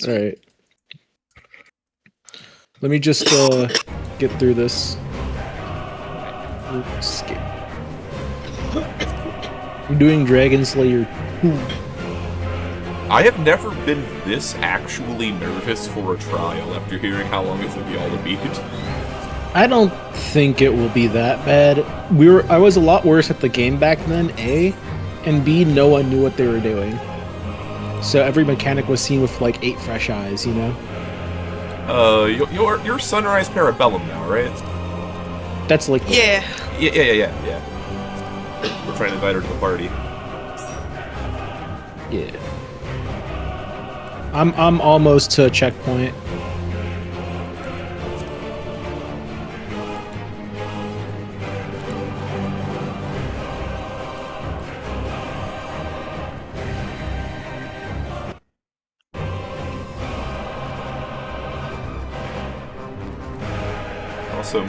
All right. Let me just get through this. Escape. I'm doing Dragon Slayer 2. I have never been this actually nervous for a trial after hearing how long it's gonna be all to beat. I don't think it will be that bad. I was a lot worse at the game back then, A, and B, no one knew what they were doing. So every mechanic was seen with like 8 fresh eyes, you know? You're Sunrise Parabellum now, right? That's like Yeah. Yeah. We're trying to invite her to the party. Yeah. I'm almost to a checkpoint. Also,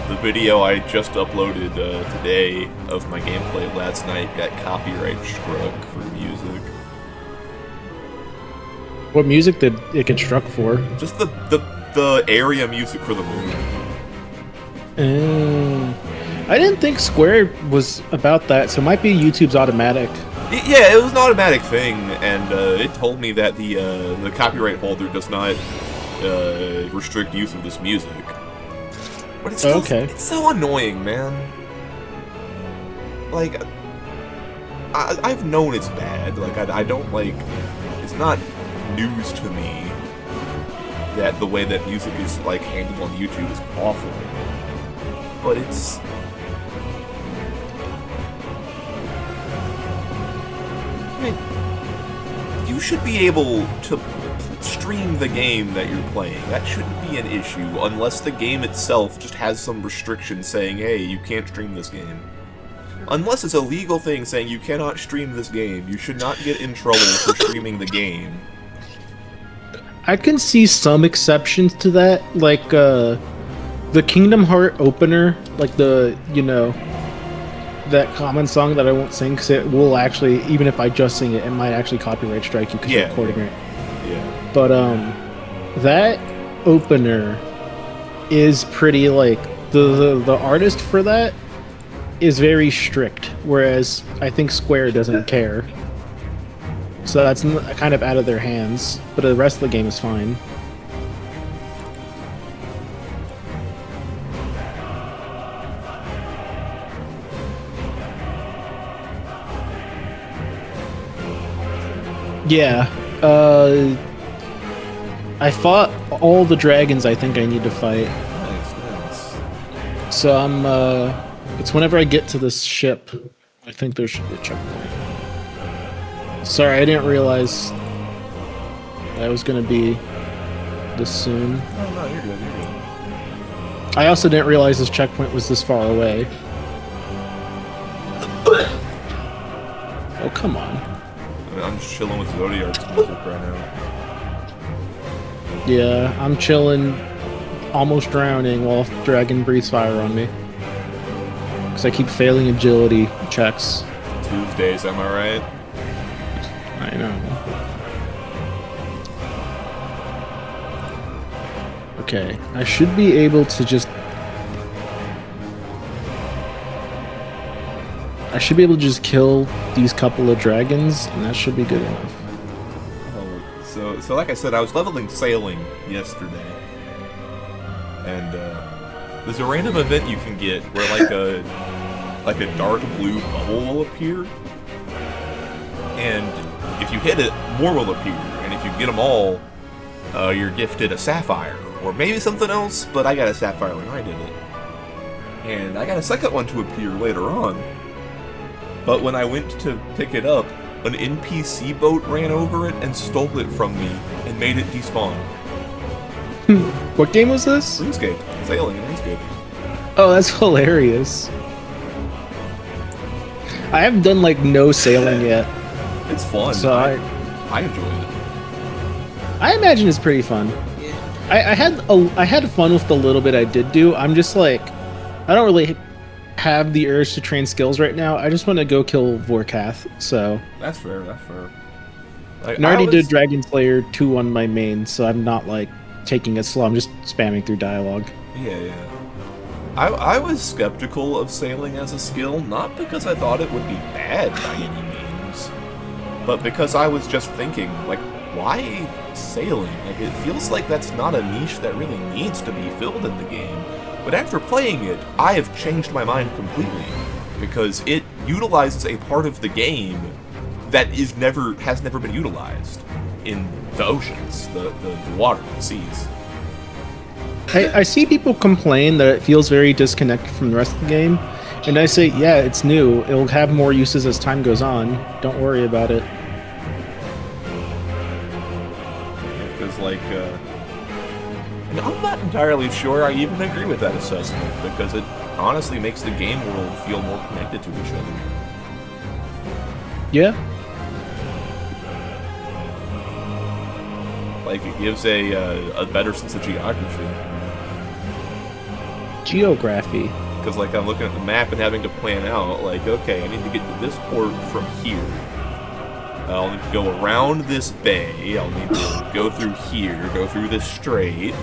the video I just uploaded today of my gameplay last night got copyright struck for music. What music did it get struck for? Just the area music for the moon. I didn't think Square was about that, so it might be YouTube's automatic. Yeah, it was an automatic thing, and it told me that the copyright holder does not restrict use of this music. But it's still, it's so annoying, man. Like, I've known it's bad. Like, I don't like. It's not news to me that the way that music is like handled on YouTube is awful. But it's. I mean, you should be able to stream the game that you're playing. That shouldn't be an issue unless the game itself just has some restriction saying, hey, you can't stream this game. Unless it's a legal thing saying you cannot stream this game, you should not get in trouble for streaming the game. I can see some exceptions to that, like the Kingdom Heart opener, like the, you know, that common song that I won't sing because it will actually, even if I just sing it, it might actually copyright strike you because you're recording it. Yeah. But that opener is pretty like the artist for that is very strict, whereas I think Square doesn't care. So that's kind of out of their hands, but the rest of the game is fine. Yeah, I fought all the dragons I think I need to fight. Nice. So I'm, it's whenever I get to this ship, I think there should be a checkpoint. Sorry, I didn't realize I was gonna be this soon. Oh, no, you're good. I also didn't realize this checkpoint was this far away. Oh, come on. I'm just chilling with Zodiac's music right now. Yeah, I'm chilling, almost drowning while Dragon breathes fire on me. Because I keep failing agility checks. Tuesdays, am I right? I know. Okay, I should be able to just... I should be able to just kill these couple of dragons, and that should be good enough. So like I said, I was leveling sailing yesterday, and there's a random event you can get where like a dark blue bubble will appear, and if you hit it, more will appear, and if you get them all, you're gifted a sapphire, or maybe something else, but I got a sapphire when I did it. And I got a second one to appear later on. But when I went to pick it up, an NPC boat ran over it and stole it from me and made it despawn. What game was this? RuneScape. Sailing in RuneScape. Oh, that's hilarious. I haven't done like no sailing yet. It's fun. So I enjoy it. I imagine it's pretty fun. Yeah. I had fun with the little bit I did do. I'm just like, I don't really have the urge to train skills right now. I just want to go kill Vorkath. So That's fair. Like And I I already did was, Dragon Slayer 2 on my main, so I'm not like taking it slow. I'm just spamming through dialogue. yeah. I was skeptical of sailing as a skill, not because I thought it would be bad by any means, but because I was just thinking, like, why sailing? Like, it feels like that's not a niche that really needs to be filled in the game. But after playing it, I have changed my mind completely, because it utilizes a part of the game that has never been utilized in the oceans, the water, the seas. I see people complain that it feels very disconnected from the rest of the game, and I say, yeah, it's new. It'll have more uses as time goes on. Don't worry about it. Because, like, and I'm not entirely sure I even agree with that assessment, because it honestly makes the game world feel more connected to each other. Yeah. Like, it gives a better sense of geography. Geography. Because, like, I'm looking at the map and having to plan out, like, okay, I need to get to this port from here. I'll need to go around this bay. I'll need to go through here, go through this strait.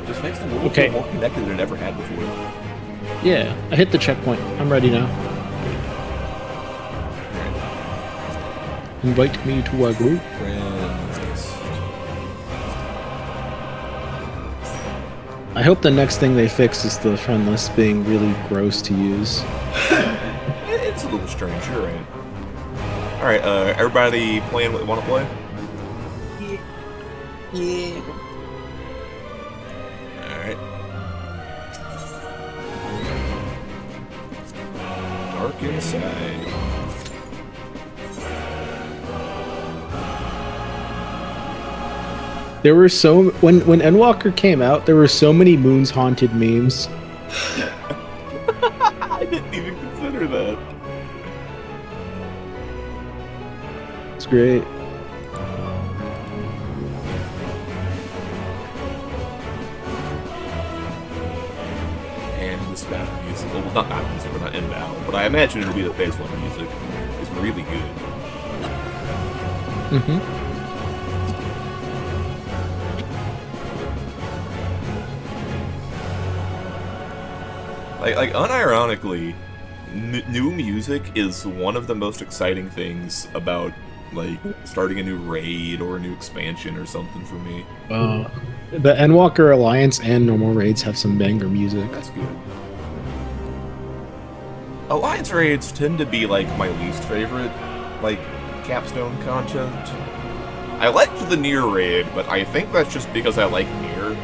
Just makes the world feel more connected than it ever had before. Yeah, I hit the checkpoint. I'm ready now. Invite me to a group. I hope the next thing they fix is the friend list being really gross to use. It's a little strange, you're right. Alright, everybody playing what they want to play? Yeah. Alright. Dark Inside. There were when Endwalker came out, there were so many Moon's Haunted memes. I didn't even consider that. It's great. And this battle music, well, not battle music, we're not in battle, but I imagine it'll be the baseline music. It's really good. Mm-hmm. Like unironically, new music is one of the most exciting things about, like, starting a new raid or a new expansion or something for me. The Endwalker Alliance and normal raids have some banger music. That's good. Alliance raids tend to be, like, my least favorite, like, capstone content. I liked the Nier raid, but I think that's just because I like Nier.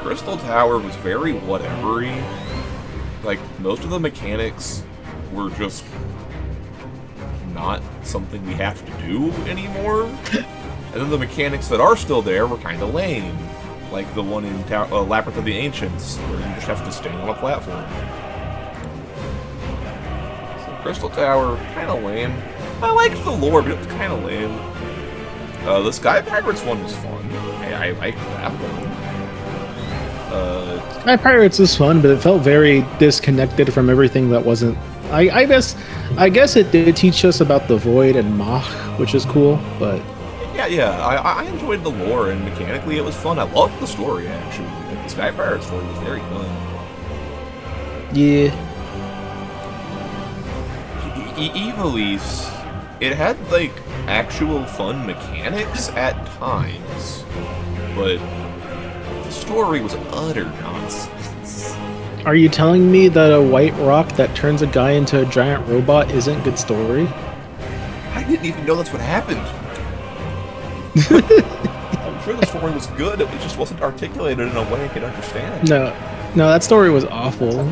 Crystal Tower was very whatevery. Like, most of the mechanics were just not something we have to do anymore. And then the mechanics that are still there were kind of lame. Like the one in Labyrinth of the Ancients, where you just have to stand on a platform. So Crystal Tower, kind of lame. I liked the lore, but it was kind of lame. The Sky Pirates one was fun. I liked that one. Sky Pirates is fun, but it felt very disconnected from everything that wasn't. I guess it did teach us about the Void and Mach, which is cool. But yeah, I enjoyed the lore, and mechanically it was fun. I loved the story, actually. Like, the Sky Pirates story was very fun. Yeah. Ivalice, it had, like, actual fun mechanics at times, but the story was utter nonsense. Are you telling me that a white rock that turns a guy into a giant robot isn't good story? I didn't even know that's what happened. I'm sure the story was good, it just wasn't articulated in a way I could understand. No, that story was awful.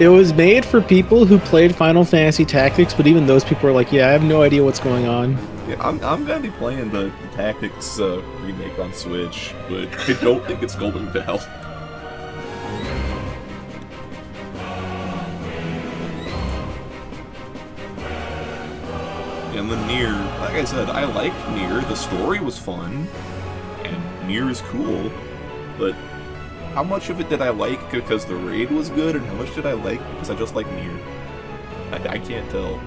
It was made for people who played Final Fantasy Tactics, but even those people were like, yeah, I have no idea what's going on. Yeah, I'm gonna be playing the Tactics remake on Switch, but I don't think it's going to help. And then Nier, like I said, I liked Nier. The story was fun, and Nier is cool, but how much of it did I like because the raid was good, and how much did I like because I just like Nier? I can't tell.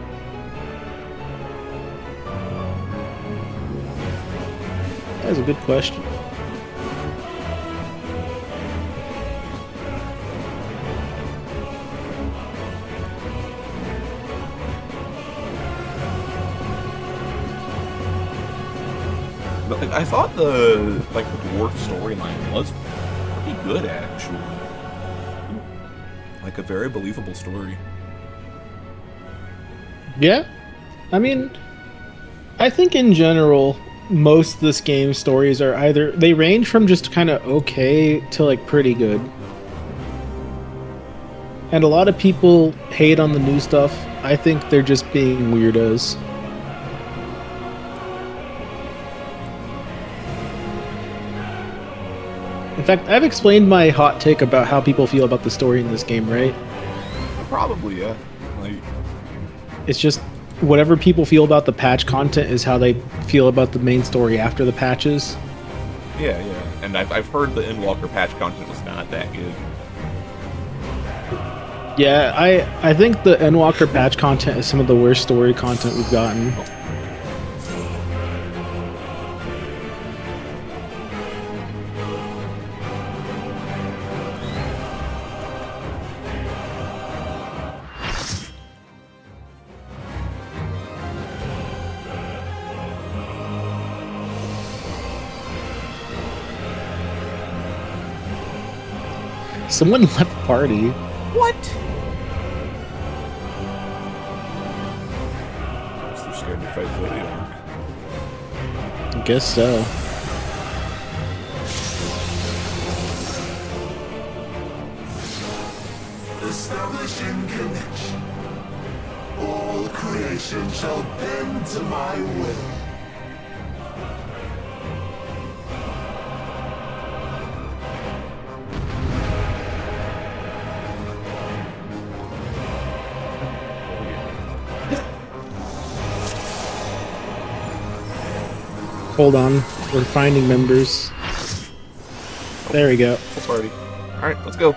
That's a good question. But like, I thought the dwarf storyline was pretty good, actually. Like a very believable story. Yeah, I mean, I think in general, most of this game's stories are either they range from just kind of okay to like pretty good. And a lot of people hate on the new stuff. I think they're just being weirdos. In fact, I've explained my hot take about how people feel about the story in this game, right? Probably, yeah. Like, It's just whatever people feel about the patch content is how they feel about the main story after the patches. yeah. And I've heard the Endwalker patch content was not that good. Yeah, I think the Endwalker patch content is some of the worst story content we've gotten. Someone left party. What? They're scared to fight Zodiac. I guess so. Establishing connection. All creation shall bend to my will. Hold on, we're finding members. There we go. Full party. Alright, let's go.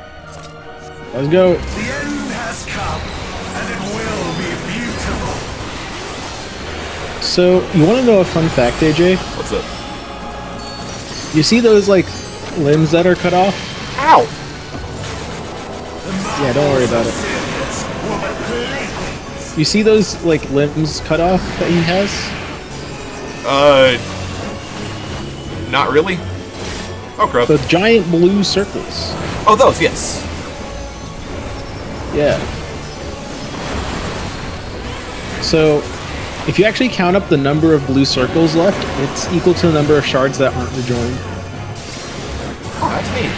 Let's go. The end has come, and it will be beautiful. So, you want to know a fun fact, AJ? What's up? You see those, like, limbs that are cut off? Ow! Yeah, don't worry about it. You see those, like, limbs cut off that he has? Not really? Oh, crap. The giant blue circles. Oh, those, yes. Yeah. So, if you actually count up the number of blue circles left, it's equal to the number of shards that aren't rejoined. Oh, that's neat.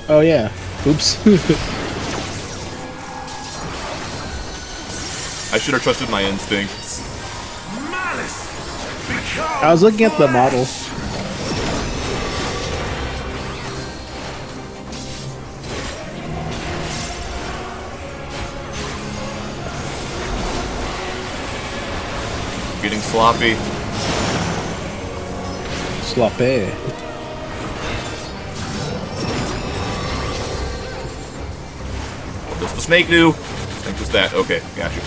Oh yeah. Oops. I should have trusted my instincts. Malice, I was looking at the model. Getting sloppy. Sloppy. What does the snake do? Snake does that. Okay, gotcha.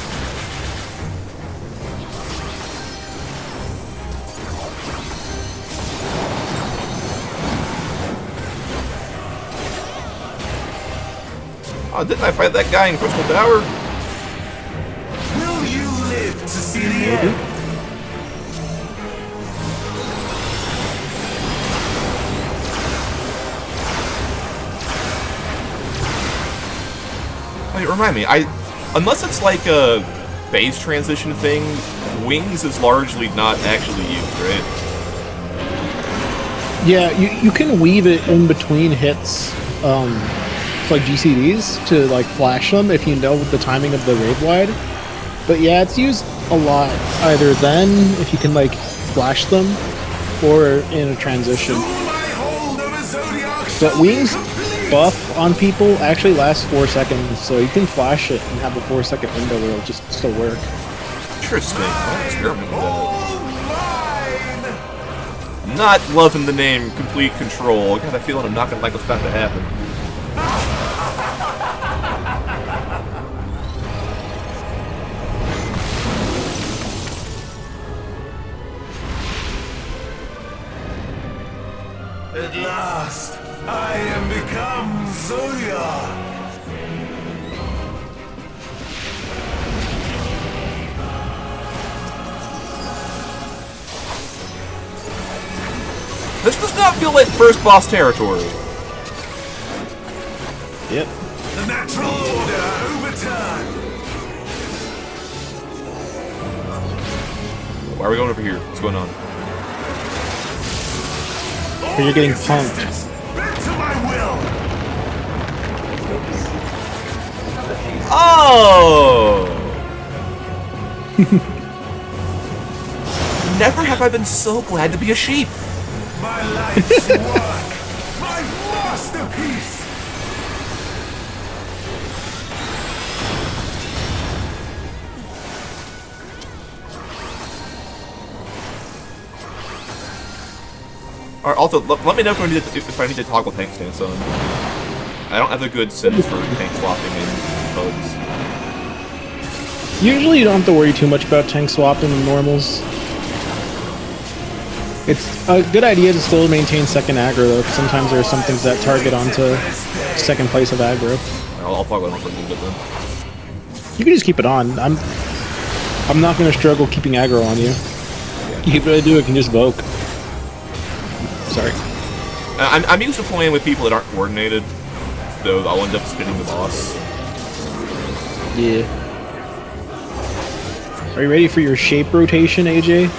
Oh, didn't I fight that guy in Crystal Tower? will you live to see the end? Wait, remind me. Unless it's like a phase transition thing, wings is largely not actually used, right? Yeah, you can weave it in between hits, like GCDs to like flash them if you know the timing of the raid wide. But yeah, it's used a lot either then if you can like flash them or in a transition. My hold of a zodiac But shall wings be complete. buff on people actually lasts 4 seconds, so you can flash it and have a 4-second window where it'll just still work. Interesting. I'll experiment with that. All mine. Not loving the name Complete Control. I got a feeling I'm not gonna like what's about to happen. Sonya! This does not feel like first boss territory. Yep. The natural order overturned! Why are we going over here? What's going on? You're getting punked. Bent to my will! Oh! Never have I been so glad to be a sheep. My life's work! My masterpiece! Alright, also, let me know if I need to toggle tank stance on. I don't have a good sense for tank swapping in bugs. Usually you don't have to worry too much about tank swapping in normals. It's a good idea to still maintain second aggro though, 'cause sometimes there are some things that target onto second place of aggro. I'll toggle it on for a little bit then. You can just keep it on. I'm not gonna struggle keeping aggro on you. You can really do it, can just Voke. Sorry. I'm used to playing with people that aren't coordinated, though I'll end up spinning the boss. Yeah. Are you ready for your shape rotation, AJ?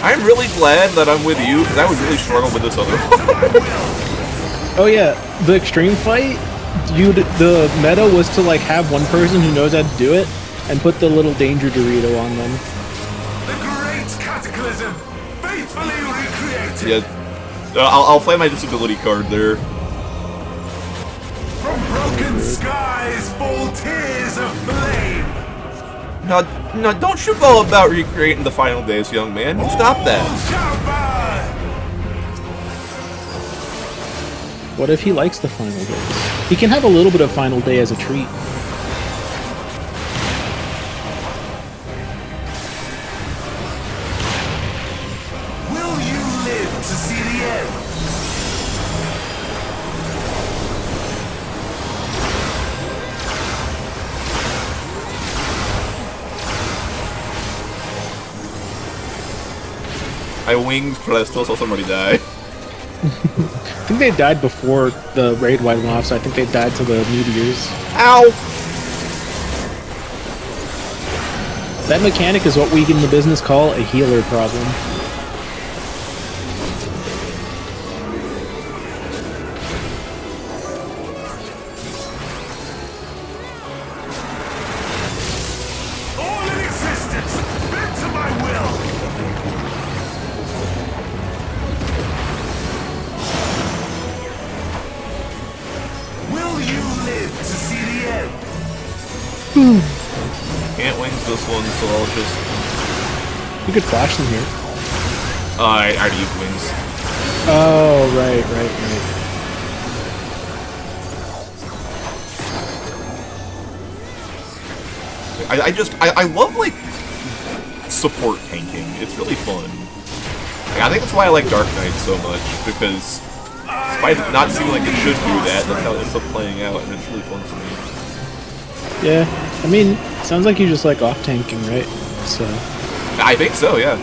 I'm really glad that I'm with you, because I would really struggle with this other one. Oh yeah, the extreme fight, the meta was to like have one person who knows how to do it and put the little danger Dorito on them. The great cataclysm! Faithfully recreated! Yeah, I'll play my disability card there. From broken skies fall tears of flame! No, don't you go about recreating the final days, young man. You stop that. What if he likes the final days? He can have a little bit of final day as a treat. Will you live to see the end? I winged, but I still saw somebody die. I think they died before the raid went off, so I think they died to the meteors. Ow! That mechanic is what we in the business call a healer problem. All in existence, bent to my will! Will you live to see the end? Can't wings this one, so I'll just... You could flash them here. I already used wings. Oh, right. I love, like, support tanking. It's really fun. Like, I think that's why I like Dark Knight so much, because despite it not seeming like it should do that, that's how it ends up playing out, and it's really fun for me. Yeah, I mean, sounds like you just like off tanking, right? So I think so, yeah.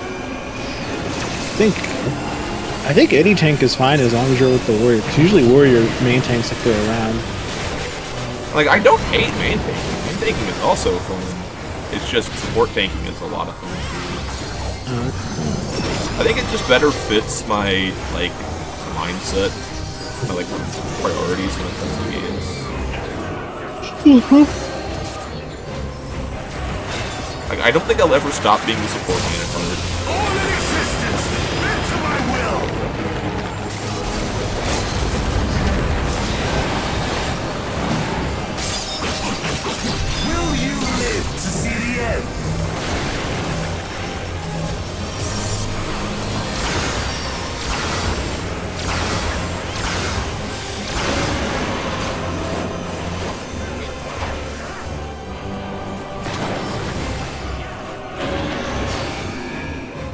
I think any tank is fine as long as you're with the warrior. Because usually warrior main tanks that go around. Like, I don't hate main tanking. Main tanking is also fun. It's just support tanking is a lot of fun. I think it just better fits my, like, mindset, my, like, priorities when it comes to games. Like, I don't think I'll ever stop being the support main at heart. All in existence, bent to my will! Will you live to see the end?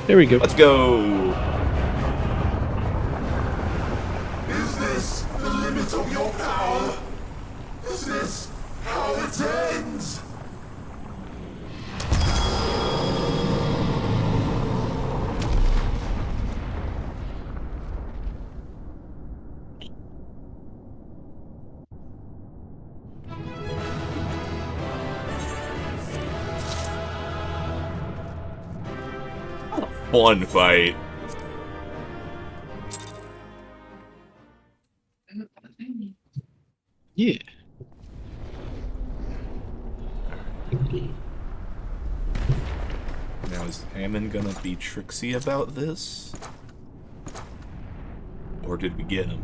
There we go. Let's go! Is this the limit of your power? One fight. Yeah. Now, is Hammond gonna be tricksy about this? Or did we get him?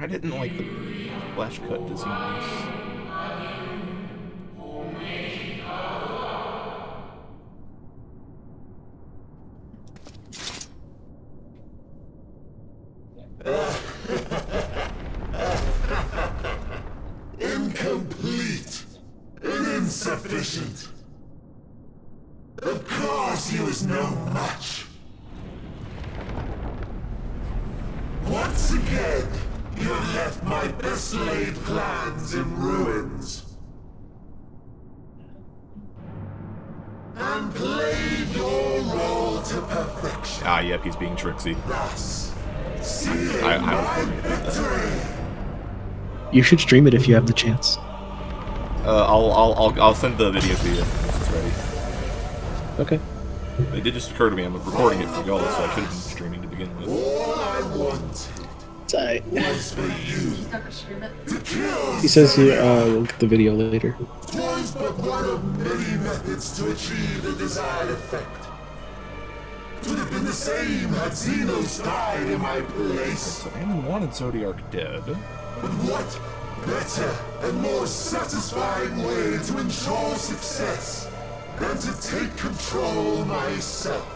I didn't like the flash cut designs. Incomplete and insufficient. Of course he was no match. Once again, you have left my best laid plans in ruins. And played your role to perfection. Ah, yep, he's being tricksy. Thus, sealing I was my worried about that. victory. You should stream it if you have the chance. I'll send the video to you once it's ready. Okay. It did just occur to me I'm recording it for y'all, so I should have been streaming to begin with. All I wanted It's alright. was for you to kill. He says we'll get the video later. Twas but one of many methods to achieve the desired effect. Could have been the same had Xenos died in my place. So Hammond wanted Zodiark dead. But what better and more satisfying way to ensure success than to take control myself?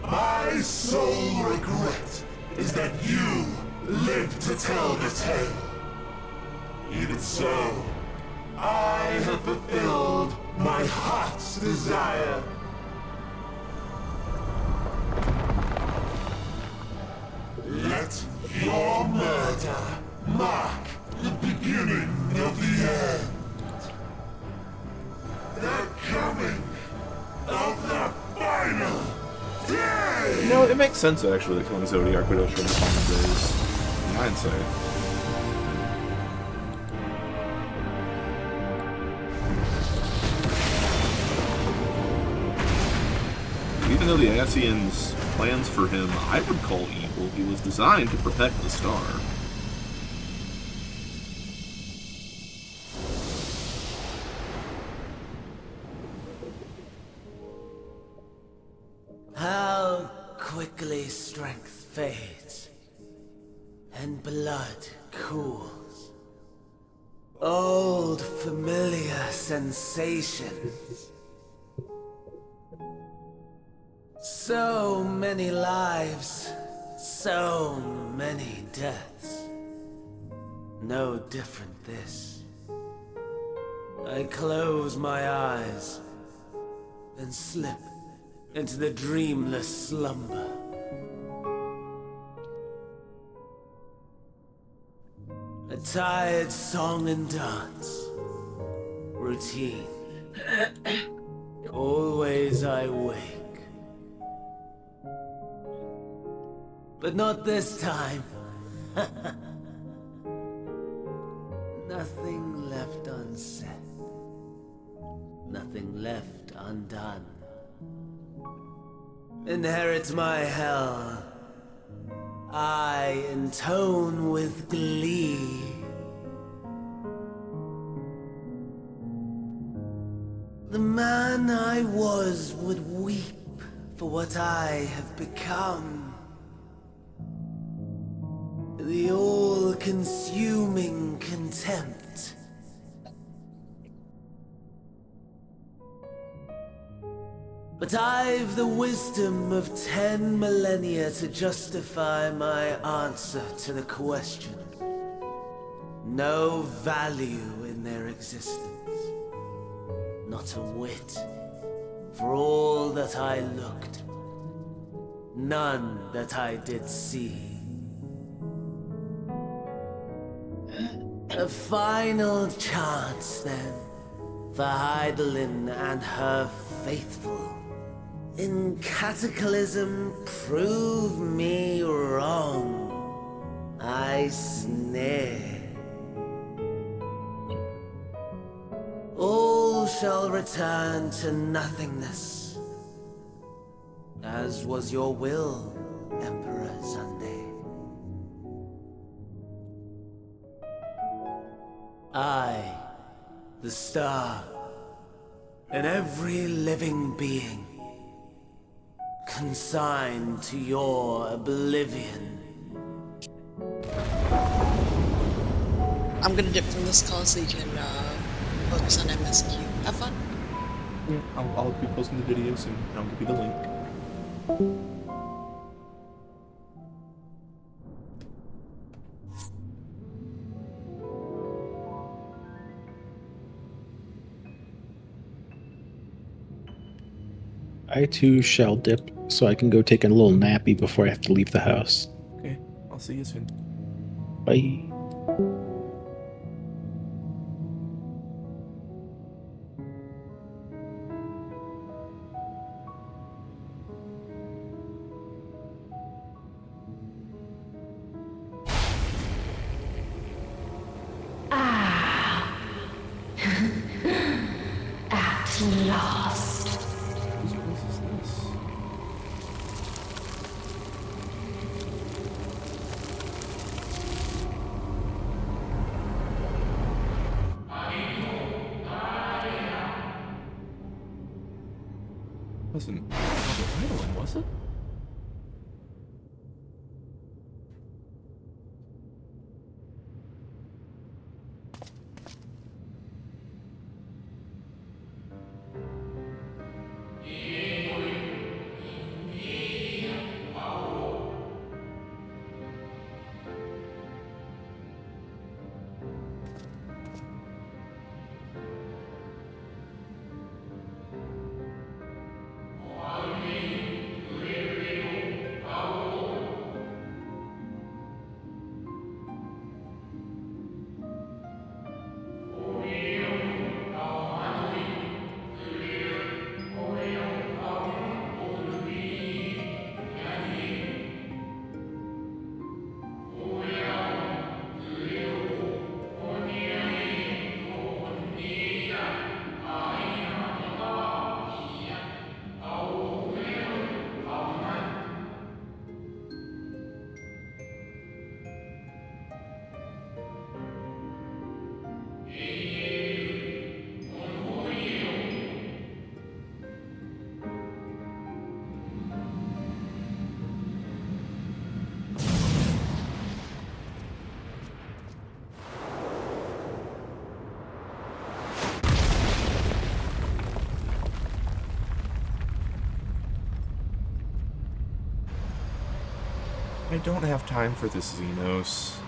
My sole regret is that you lived to tell the tale. Even so, I have fulfilled my heart's desire. Let your murder mark the beginning of the end. The coming of the final day! You know, it makes sense actually that killing Zodiark would usher in the final days. In hindsight. Even though the Asians' plans for him I would call evil, he was designed to protect the star. How quickly strength fades and blood cools. Old familiar sensations. So many lives, so many deaths. No different this. I close my eyes and slip into the dreamless slumber. A tired song and dance. Routine. Always I wake. But not this time. Nothing left unsaid. Nothing left undone. Inherit my hell. I intone with glee. The man I was would weep for what I have become. The all-consuming contempt. But I've the wisdom of 10 millennia to justify my answer to the question. No value in their existence. Not a whit. For all that I looked. None that I did see. A final chance, then, for Heidelin and her faithful. In Cataclysm, prove me wrong. I sneer. All shall return to nothingness, as was your will, Emperor Sunday. I, the star, and every living being, consigned to your oblivion. I'm gonna dip from this call so you can focus on MSQ. Have fun. Yeah, I'll be posting the video soon. I'll give you the link. I too shall dip so I can go take a little nappy before I have to leave the house. Okay, I'll see you soon. Bye. At last. Whose voice is this? Wasn't Heidelin, was it? I don't have time for this, Xenos.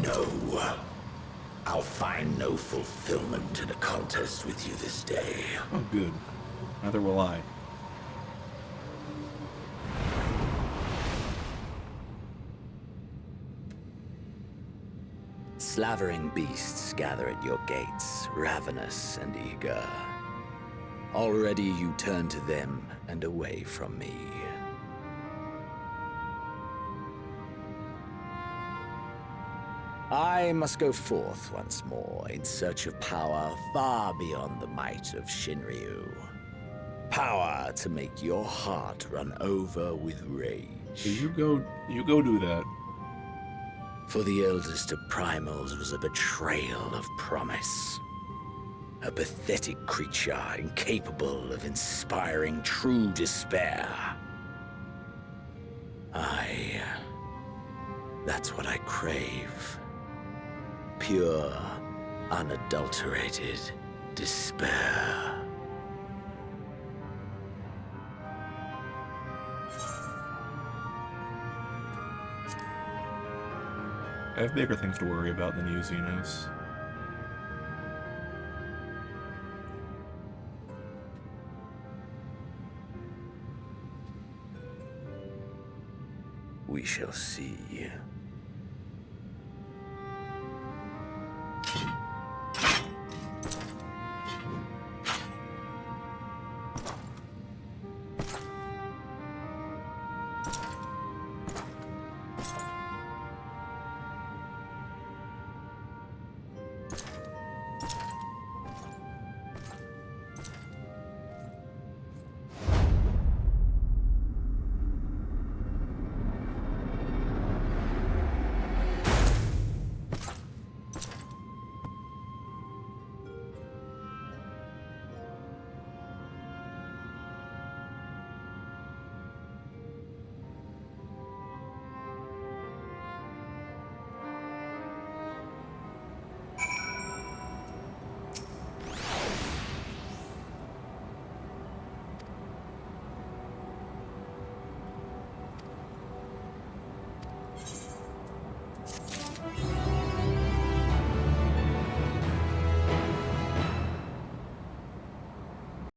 No. I'll find no fulfillment in a contest with you this day. Oh, good. Neither will I. Slavering beasts gather at your gates, ravenous and eager. Already you turn to them and away from me. I must go forth once more in search of power far beyond the might of Shinryu. Power to make your heart run over with rage. So you go do that. For the eldest of primals was a betrayal of promise. A pathetic creature incapable of inspiring true despair. That's what I crave. Pure, unadulterated despair. I have bigger things to worry about than you, Xenos. We shall see.